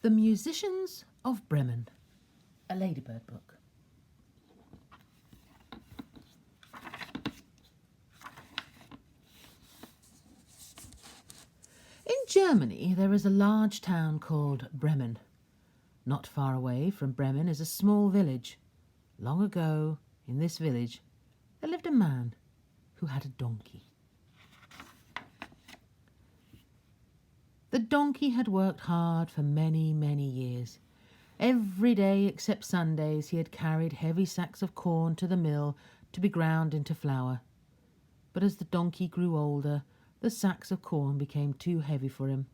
The Musicians of Bremen, a Ladybird book. In Germany there is a large town called Bremen. Not far away from Bremen is a small village. Long ago, in this village, there lived a man who had a donkey. The donkey had worked hard for many, many years. Every day except Sundays he had carried heavy sacks of corn to the mill to be ground into flour. But as the donkey grew older, the sacks of corn became too heavy for him.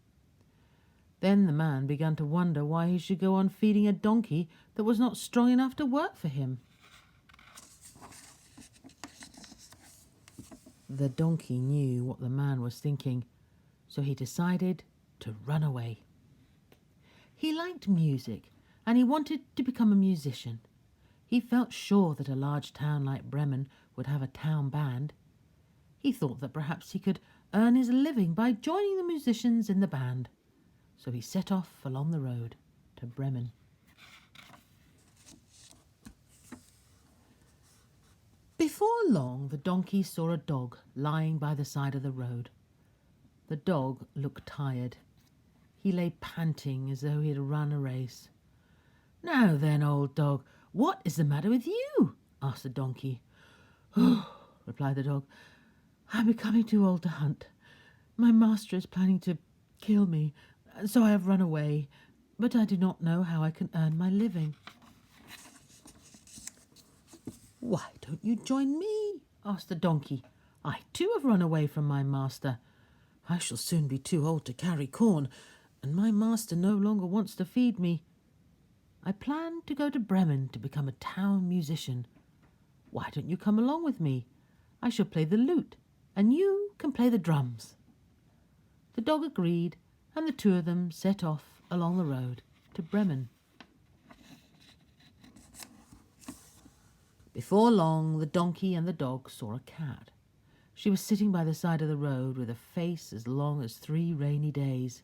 Then the man began to wonder why he should go on feeding a donkey that was not strong enough to work for him. The donkey knew what the man was thinking, so he decided to run away. He liked music, and he wanted to become a musician. He felt sure that a large town like Bremen would have a town band. He thought that perhaps he could earn his living by joining the musicians in the band. So he set off along the road to Bremen. Before long, the donkey saw a dog lying by the side of the road. The dog looked tired. He lay panting as though he had run a race. "Now then, old dog, what is the matter with you?" asked the donkey. "Oh," replied the dog, "I'm becoming too old to hunt. My master is planning to kill me, so I have run away, but I do not know how I can earn my living." "Why don't you join me?" asked the donkey. "I too have run away from my master. I shall soon be too old to carry corn, and my master no longer wants to feed me. I plan to go to Bremen to become a town musician. Why don't you come along with me? I shall play the lute, and you can play the drums." The dog agreed, and the two of them set off along the road to Bremen. Before long, the donkey and the dog saw a cat. She was sitting by the side of the road with a face as long as 3 rainy days.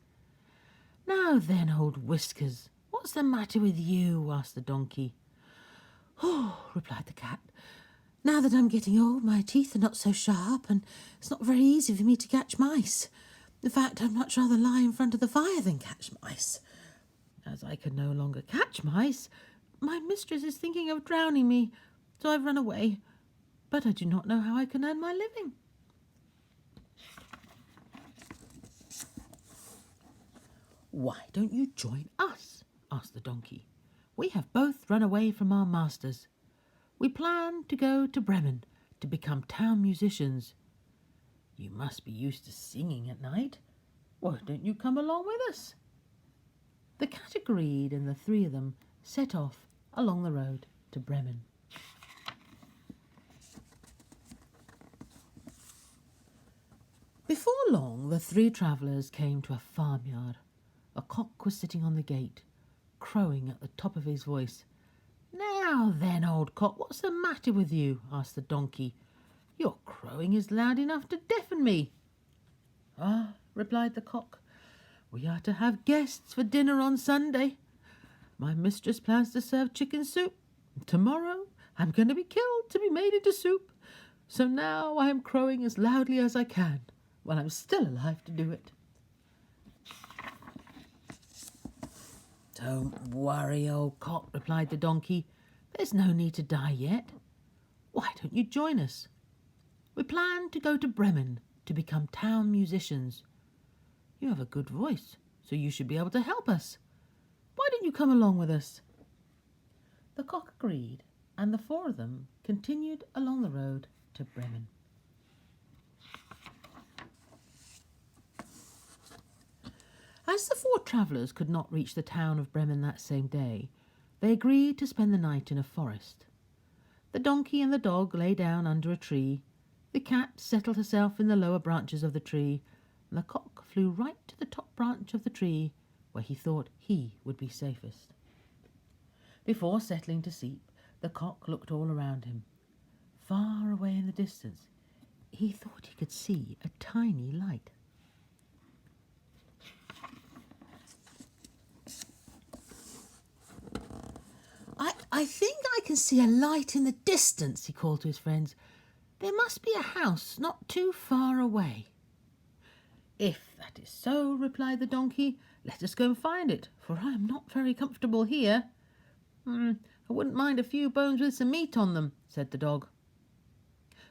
"Now then, old Whiskers, what's the matter with you?" asked the donkey. "Oh," replied the cat, "now that I'm getting old, my teeth are not so sharp, and it's not very easy for me to catch mice. In fact, I'd much rather lie in front of the fire than catch mice. As I can no longer catch mice, my mistress is thinking of drowning me, so I've run away, but I do not know how I can earn my living." "Why don't you join us?" asked the donkey. "We have both run away from our masters. We plan to go to Bremen to become town musicians. You must be used to singing at night. Why don't you come along with us?" The cat agreed, and the 3 of them set off along the road to Bremen. Before long, the 3 travellers came to a farmyard. A cock was sitting on the gate, crowing at the top of his voice. "Now then, old cock, what's the matter with you?" asked the donkey. "Your crowing is loud enough to deafen me." "Ah," replied the cock, "we are to have guests for dinner on Sunday. My mistress plans to serve chicken soup. Tomorrow I'm going to be killed to be made into soup. So now I am crowing as loudly as I can while I'm still alive to do it." "Don't worry, old cock," replied the donkey. "There's no need to die yet. Why don't you join us? We plan to go to Bremen to become town musicians. You have a good voice, so you should be able to help us. Why don't you come along with us?" The cock agreed, and the 4 of them continued along the road to Bremen. As the 4 travellers could not reach the town of Bremen that same day, they agreed to spend the night in a forest. The donkey and the dog lay down under a tree. The cat settled herself in the lower branches of the tree, and the cock flew right to the top branch of the tree, where he thought he would be safest. Before settling to sleep, the cock looked all around him. Far away in the distance, he thought he could see a tiny light. I think I can see a light in the distance, he called to his friends. There must be a house not too far away. If that is so, replied the donkey, let us go and find it, for I am not very comfortable here. I wouldn't mind a few bones with some meat on them, said the dog.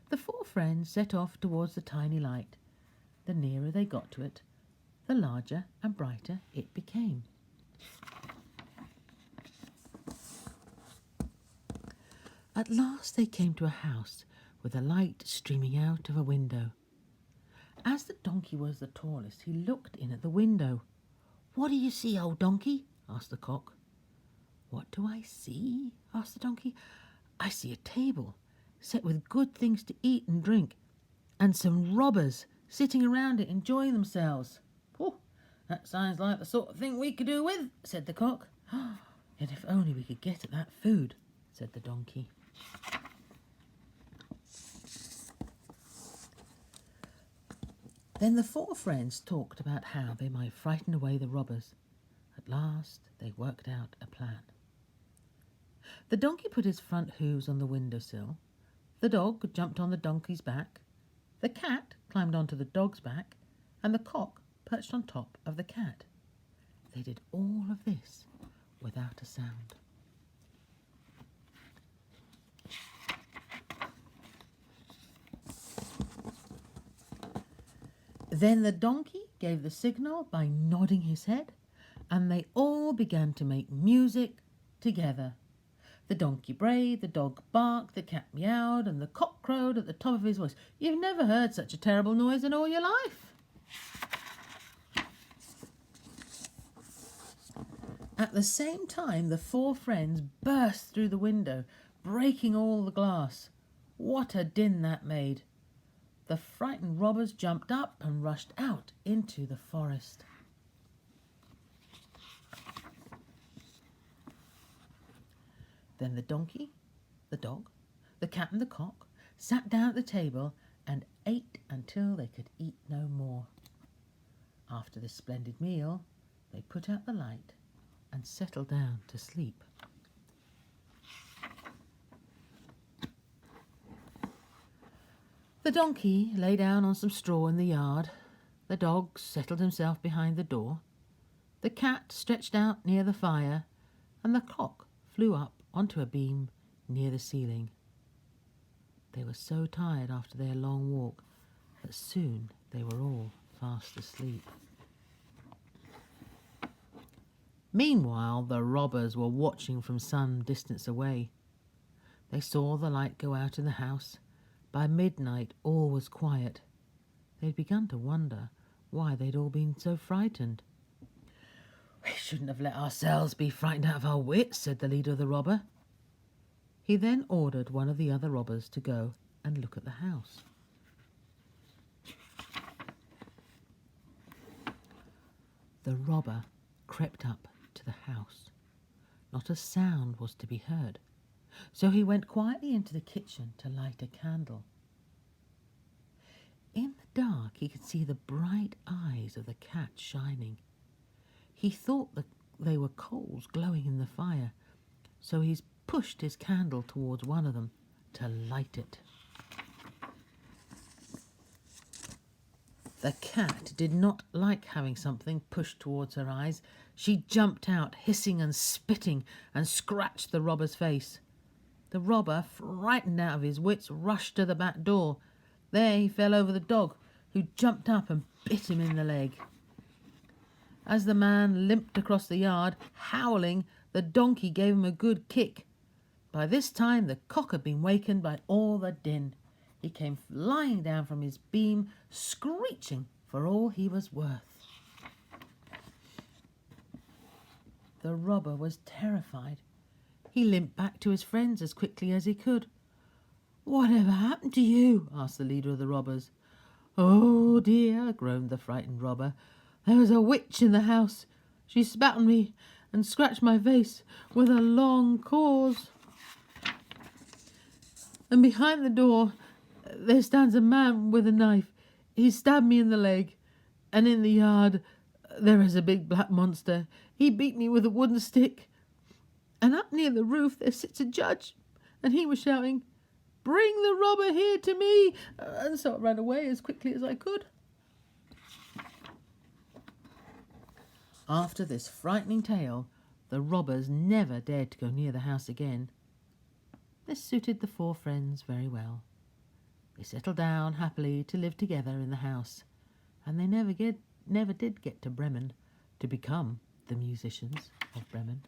The four friends set off towards the tiny light. The nearer they got to it, the larger and brighter it became. At last they came to a house with a light streaming out of a window. As the donkey was the tallest, he looked in at the window. "What do you see, old donkey?" asked the cock. "What do I see?" asked the donkey. "I see a table set with good things to eat and drink, and some robbers sitting around it enjoying themselves." "Oh, that sounds like the sort of thing we could do with," said the cock. "And if only we could get at that food," said the donkey. Then the four friends talked about how they might frighten away the robbers. At last they worked out a plan. The donkey put his front hooves on the windowsill. The dog jumped on the donkey's back. The cat climbed onto the dog's back, and the cock perched on top of the cat. They did all of this without a sound. Then the donkey gave the signal by nodding his head, and they all began to make music together. The donkey brayed, the dog barked, the cat meowed, and the cock crowed at the top of his voice. You've never heard such a terrible noise in all your life. At the same time, the four friends burst through the window, breaking all the glass. What a din that made! The frightened robbers jumped up and rushed out into the forest. Then the donkey, the dog, the cat and the cock sat down at the table and ate until they could eat no more. After this splendid meal, they put out the light and settled down to sleep. The donkey lay down on some straw in the yard. The dog settled himself behind the door. The cat stretched out near the fire, and the cock flew up onto a beam near the ceiling. They were so tired after their long walk that soon they were all fast asleep. Meanwhile, the robbers were watching from some distance away. They saw the light go out in the house. By midnight, all was quiet. They'd begun to wonder why they'd all been so frightened. "We shouldn't have let ourselves be frightened out of our wits," said the leader of the robber. He then ordered one of the other robbers to go and look at the house. The robber crept up to the house. Not a sound was to be heard, so he went quietly into the kitchen to light a candle. In the dark he could see the bright eyes of the cat shining. He thought that they were coals glowing in the fire, so he pushed his candle towards one of them to light it. The cat did not like having something pushed towards her eyes. She jumped out, hissing and spitting, and scratched the robber's face. The robber, frightened out of his wits, rushed to the back door. There he fell over the dog, who jumped up and bit him in the leg. As the man limped across the yard, howling, the donkey gave him a good kick. By this time the cock had been wakened by all the din. He came flying down from his beam, screeching for all he was worth. The robber was terrified. He limped back to his friends as quickly as he could. "Whatever happened to you?" asked the leader of the robbers. "Oh dear," groaned the frightened robber. "There was a witch in the house. She spat on me and scratched my face with a long cause. And behind the door there stands a man with a knife. He stabbed me in the leg. And in the yard there is a big black monster. He beat me with a wooden stick. And up near the roof there sits a judge, and he was shouting, 'Bring the robber here to me!' And so I ran away as quickly as I could." After this frightening tale, the robbers never dared to go near the house again. This suited the four friends very well. They settled down happily to live together in the house, and they never did get to Bremen to become the musicians of Bremen.